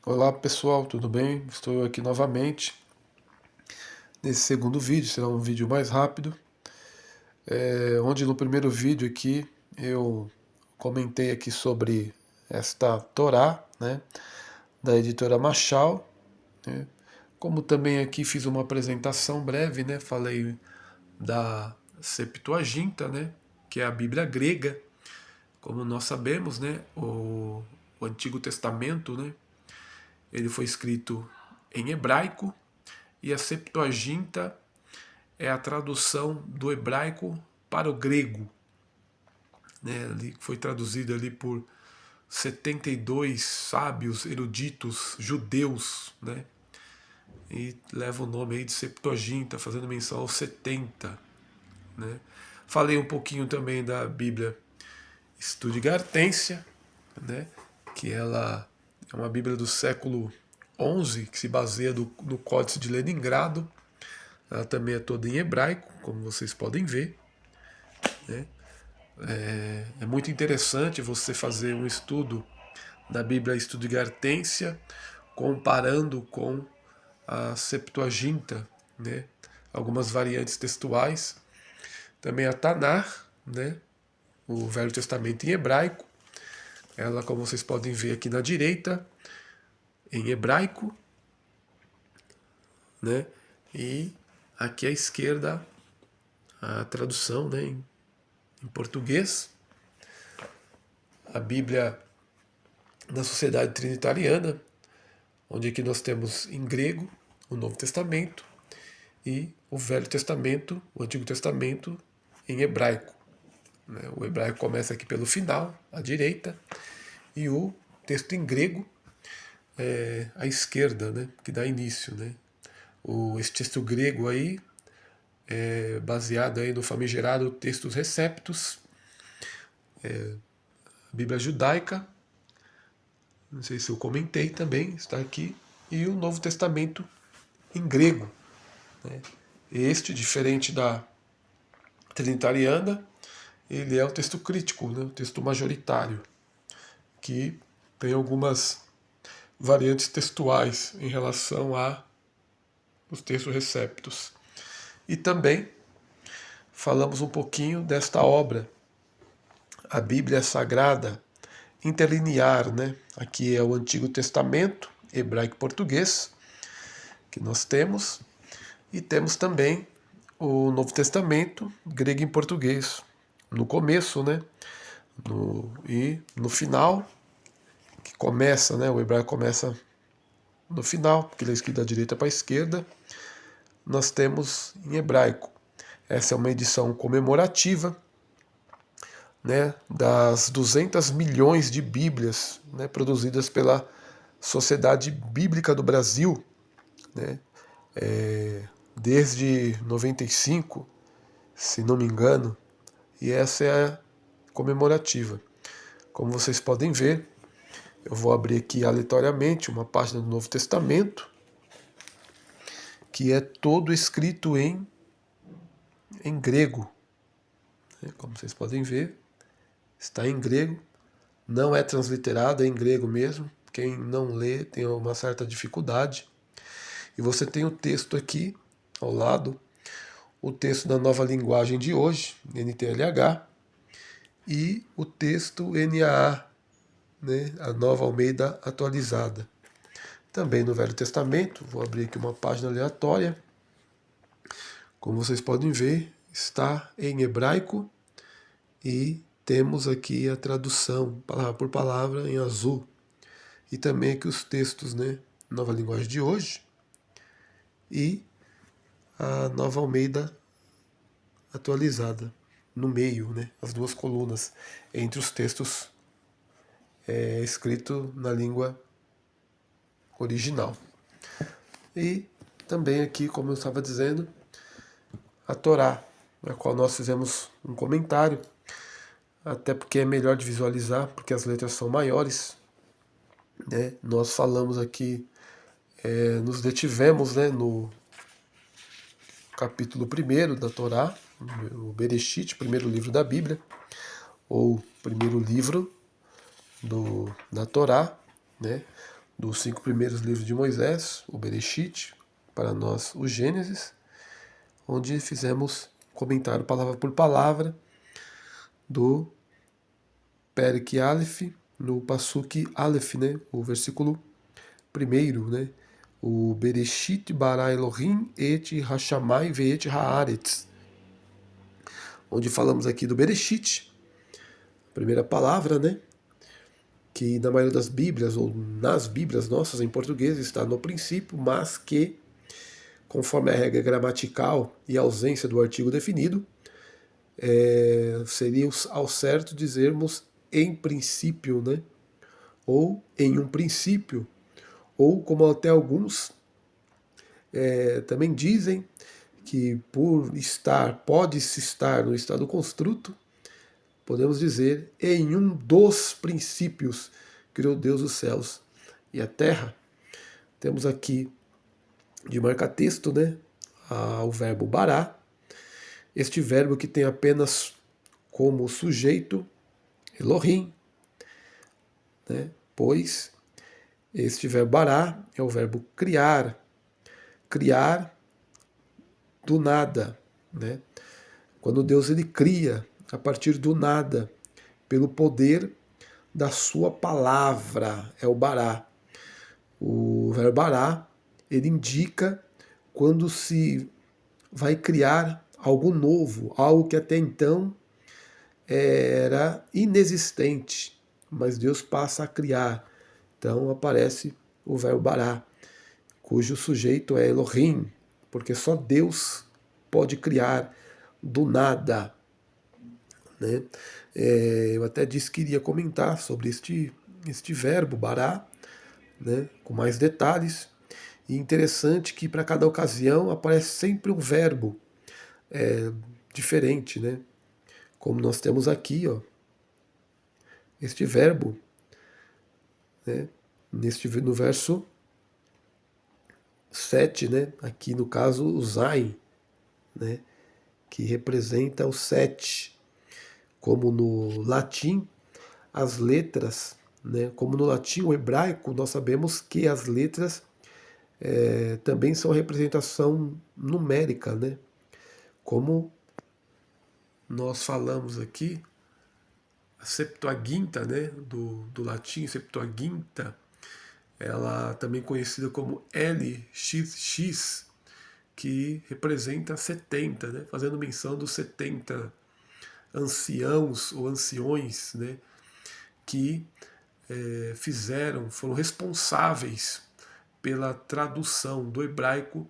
Olá pessoal, tudo bem? Estou aqui novamente nesse segundo vídeo, será um vídeo mais rápido, onde no primeiro vídeo aqui eu comentei aqui sobre esta Torá, né, da editora Machal, né, como também aqui fiz uma apresentação breve, né, falei da Septuaginta, né, que é a Bíblia grega, como nós sabemos, né, o Antigo Testamento, né, ele foi escrito em hebraico. E a Septuaginta é a tradução do hebraico para o grego, né? Ali foi traduzido ali por 72 sábios eruditos judeus, né? E leva o nome aí de Septuaginta, fazendo menção aos 70, né? Falei um pouquinho também da Bíblia Stuttgartensia, né? Que ela é uma Bíblia do século XI, que se baseia no Códice de Leningrado. Ela também é toda em hebraico, como vocês podem ver, né? É muito interessante você fazer um estudo da Bíblia Stuttgartensia comparando com a Septuaginta, né? Algumas variantes textuais. Também a Tanar, né? O Velho Testamento em hebraico. Ela, como vocês podem ver aqui na direita, em hebraico, né? E aqui à esquerda a tradução, né, em português. A Bíblia da Sociedade Trinitariana, onde aqui nós temos em grego o Novo Testamento e o Velho Testamento, o Antigo Testamento, em hebraico. O hebraico começa aqui pelo final, à direita, e o texto em grego à esquerda, né, que dá início. Né? Esse texto grego aí é baseado aí no famigerado Textus Receptus, a Bíblia judaica, não sei se eu comentei também, está aqui, e o Novo Testamento em grego. Né? Este, diferente da trinitariana, ele é o texto crítico, né? O texto majoritário, que tem algumas variantes textuais em relação a os textos receptos. E também falamos um pouquinho desta obra, a Bíblia Sagrada Interlinear, né? Aqui é o Antigo Testamento, hebraico e português, que nós temos, e temos também o Novo Testamento, grego e português, no começo, né? E no final, que começa, né? O hebraico começa no final, porque ele é escrito da direita para a esquerda, nós temos em hebraico. Essa é uma edição comemorativa, né, das 200 milhões de Bíblias, né, produzidas pela Sociedade Bíblica do Brasil, né, desde 95, se não me engano, e essa é a comemorativa. Como vocês podem ver, eu vou abrir aqui aleatoriamente uma página do Novo Testamento, que é todo escrito em grego. Como vocês podem ver, está em grego, não é transliterado, é em grego mesmo. Quem não lê tem uma certa dificuldade. E você tem o texto aqui ao lado, o texto da Nova Linguagem de hoje, NTLH, e o texto NAA, né, a Nova Almeida Atualizada. Também no Velho Testamento, vou abrir aqui uma página aleatória. Como vocês podem ver, está em hebraico e temos aqui a tradução, palavra por palavra, em azul. E também aqui os textos, né, Nova Linguagem de hoje e a Nova Almeida Atualizada, no meio, né, as duas colunas entre os textos escrito na língua original. E também aqui, como eu estava dizendo, a Torá, na qual nós fizemos um comentário, até porque é melhor de visualizar, porque as letras são maiores. Né? Nós falamos aqui, nos detivemos, né, no capítulo 1 da Torá, o Bereshit, primeiro livro da Bíblia, ou primeiro livro da Torá, né? dos 5 primeiros livros de Moisés, o Bereshit, para nós o Gênesis, onde fizemos comentário palavra por palavra do Perek Aleph no Pasuk Aleph, né? O versículo primeiro, né? O Bereshit bara Elohim et Hashamai ve'et haaretz, onde falamos aqui do Bereshit, primeira palavra, né? Que na maioria das Bíblias, ou nas Bíblias nossas em português, está no princípio, mas que, conforme a regra gramatical e a ausência do artigo definido, seria ao certo dizermos em princípio, né? Ou em um princípio, ou como até alguns também dizem, que por estar, pode-se estar no estado construto, podemos dizer em um dos princípios criou Deus os céus e a terra. Temos aqui de marca-texto, né, o verbo bará, este verbo que tem apenas como sujeito Elohim, né, pois este verbo bará é o verbo criar, criar do nada, né? Quando Deus ele cria a partir do nada, pelo poder da sua palavra, é o bará. O verbo bará, ele indica quando se vai criar algo novo, algo que até então era inexistente, mas Deus passa a criar. Então aparece o verbo bará, cujo sujeito é Elohim, porque só Deus pode criar do nada, né? Eu até disse que iria comentar sobre este verbo, bará, né, com mais detalhes. E interessante que para cada ocasião aparece sempre um verbo diferente, né? Como nós temos aqui, ó, este verbo, né, no verso 7, né? Aqui no caso o Zain, né, que representa o 7. Como no latim, as letras, né, como no latim, o hebraico, nós sabemos que as letras também são representação numérica, né? Como nós falamos aqui, a Septuaginta, né, do latim, Septuaginta, ela também conhecida como LXX, que representa 70, né, fazendo menção dos 70 anciãos ou anciões, né, que foram responsáveis pela tradução do hebraico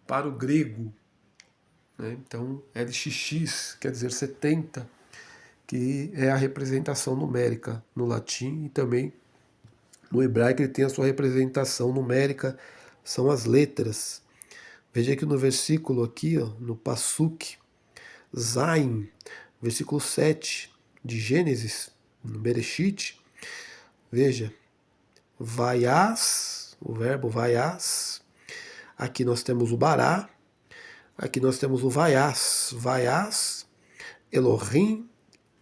para o grego, né? Então, LXX quer dizer 70, que é a representação numérica no latim, e também no hebraico ele tem a sua representação numérica, são as letras. Veja que no versículo aqui, ó, no Pasuk Zain, versículo 7 de Gênesis, no Bereshit, veja, vaias, o verbo vaias, aqui nós temos o bará, aqui nós temos o vaias, vaias, Elohim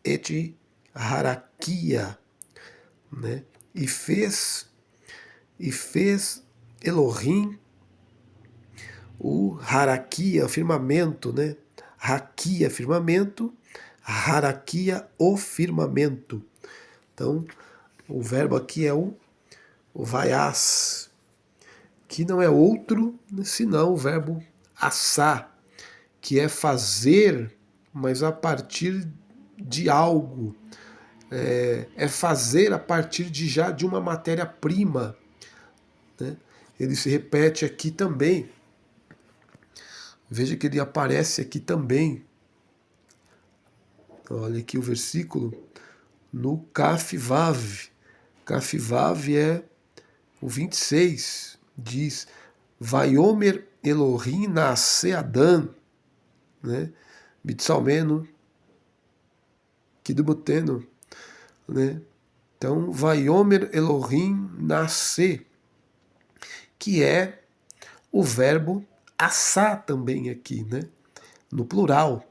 et harakia, né? E fez Elohim o harakia, firmamento, né? Rakia, firmamento, harakia, o firmamento. Então, o verbo aqui é o vaias, que não é outro senão o verbo assar, que é fazer, mas a partir de algo. É fazer a partir de uma matéria-prima, né? Ele se repete aqui também. Veja que ele aparece aqui também. Olha aqui o versículo no Kaf Vav. Kaf Vav é o 26. Diz: Vaiomer Elohim nasce Adão, né? Bitsalmeno, Kidumuteno, né? Então, Vaiomer Elohim nasce, que é o verbo assar também aqui, né? No plural,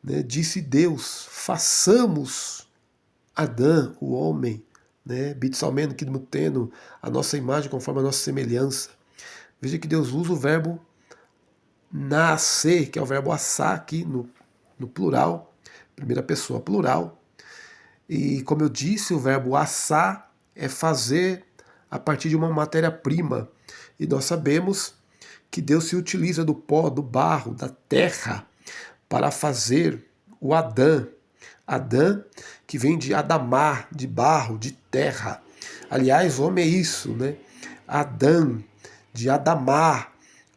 né? Disse Deus, façamos Adão, o homem, né? Bitsalmeno, kidmuteno, a nossa imagem conforme a nossa semelhança. Veja que Deus usa o verbo nascer, que é o verbo assar aqui no plural, primeira pessoa plural. E como eu disse, o verbo assar é fazer a partir de uma matéria-prima. E nós sabemos que Deus se utiliza do pó, do barro, da terra, para fazer o Adã. Adã, que vem de Adamar, de barro, de terra. Aliás, o homem é isso, né? Adã, de Adamar,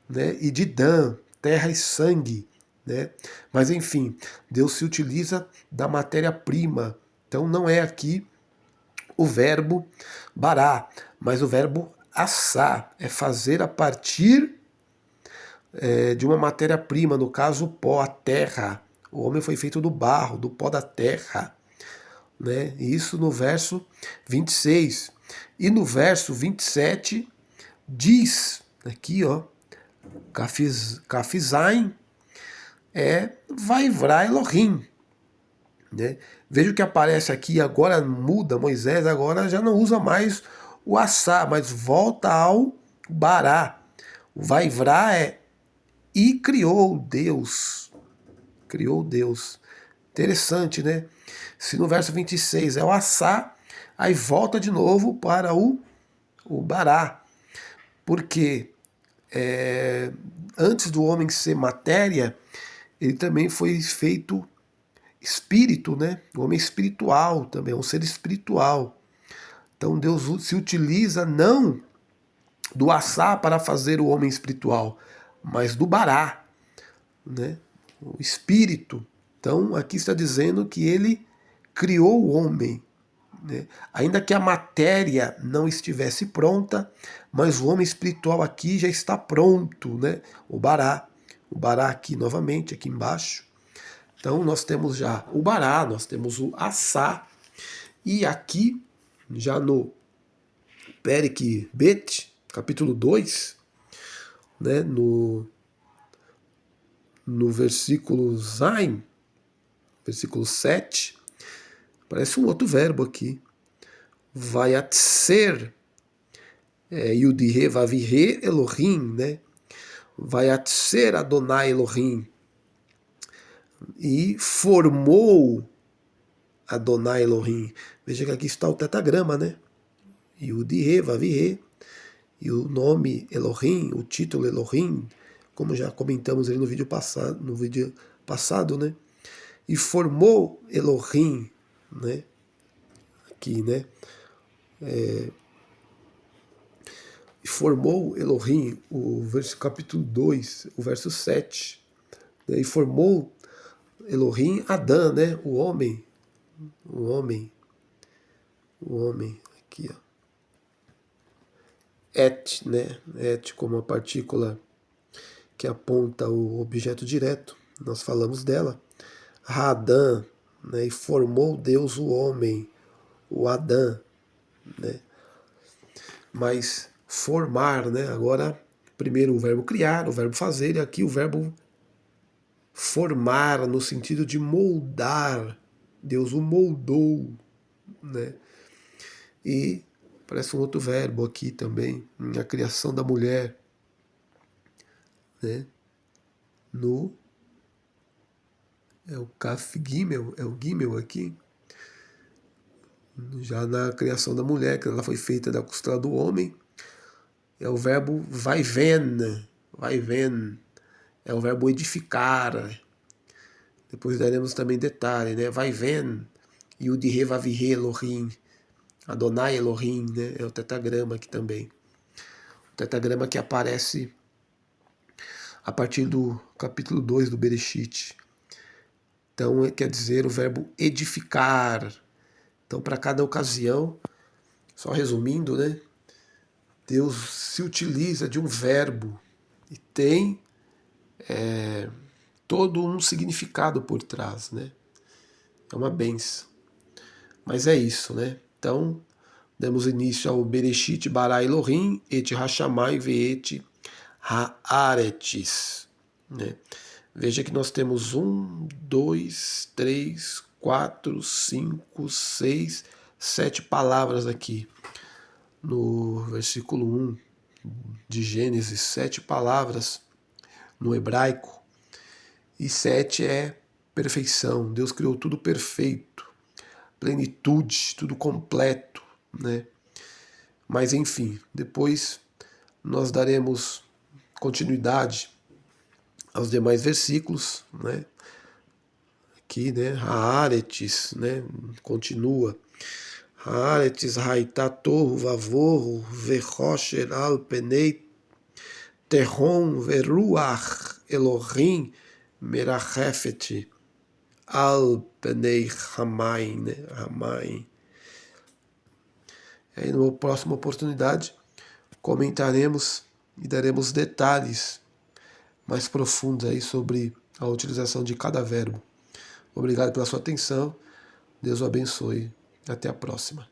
né? E de Dan, terra e sangue, né? Mas enfim, Deus se utiliza da matéria-prima. Então não é aqui o verbo bará, mas o verbo assar, é fazer a partir de uma matéria-prima, no caso o pó, a terra. O homem foi feito do barro, do pó da terra. Né? Isso no verso 26. E no verso 27 diz, aqui ó, Cafizain é Vaivra Elohim. Né? Veja o que aparece aqui, agora muda, Moisés agora já não usa mais o assá, mas volta ao bará. O Vaivra é e criou Deus. Criou Deus. Interessante, né? Se no verso 26 é o assá, aí volta de novo para o bará. Porque antes do homem ser matéria, ele também foi feito espírito, né? O homem espiritual também, é um ser espiritual. Então Deus se utiliza não do assá para fazer o homem espiritual, mas do bará, né? O espírito. Então aqui está dizendo que ele criou o homem, né? Ainda que a matéria não estivesse pronta, mas o homem espiritual aqui já está pronto, né? O bará aqui novamente, aqui embaixo. Então nós temos já o bará, nós temos o assá, e aqui, já no Perek Bet, capítulo 2, né, no versículo Zain, versículo 7, aparece um outro verbo aqui. Vayatser, Yudihe Vavihe Elohim, né? Vayatser Adonai Elohim. E formou Adonai Elohim. Veja que aqui está o tetagrama, né? Yudihe Vavihe. E o nome Elohim, o título Elohim, como já comentamos ali no vídeo passado, né? E formou Elohim, né? Aqui, né? E formou Elohim, capítulo 2, o verso 7. Né? E formou Elohim Adã, né? O homem, aqui, ó. Et, né? Et como a partícula que aponta o objeto direto, nós falamos dela. Adã, né? E formou Deus o homem, o Adã, né? Mas formar, né? Agora, primeiro o verbo criar, o verbo fazer, e aqui o verbo formar, no sentido de moldar. Deus o moldou, né? E parece um outro verbo aqui também, a criação da mulher, né? É o Kaf Gimel, é o Gimel aqui, já na criação da mulher, que ela foi feita da costela do homem, é o verbo vaiven, é o verbo edificar. Depois daremos também detalhe, né? Vaiven, Yud-He Vav-He Elohim, Adonai Elohim, né? É o tetagrama aqui também. O tetagrama que aparece a partir do capítulo 2 do Bereshit. Então, quer dizer o verbo edificar. Então, para cada ocasião, só resumindo, né? Deus se utiliza de um verbo e tem todo um significado por trás, né? É uma benção. Mas é isso, né? Então, demos início ao Bereshit bara Elohim et Hashamai ve'et haaretis, né? Veja que nós temos 1, 2, 3, 4, 5, 6, 7 palavras aqui no versículo 1 de Gênesis, 7 palavras no hebraico, e 7 é perfeição. Deus criou tudo perfeito, plenitude, tudo completo, né? Mas enfim, depois nós daremos continuidade aos demais versículos, né? Aqui, né? Haaretes, né? Continua. Haaretes haitá torro vavorro verrocher al penei terron veruach Elohim merachefet al penei hamain, né? Hamain. Aí, numa próxima oportunidade, comentaremos e daremos detalhes mais profundos aí sobre a utilização de cada verbo. Obrigado pela sua atenção. Deus o abençoe. Até a próxima.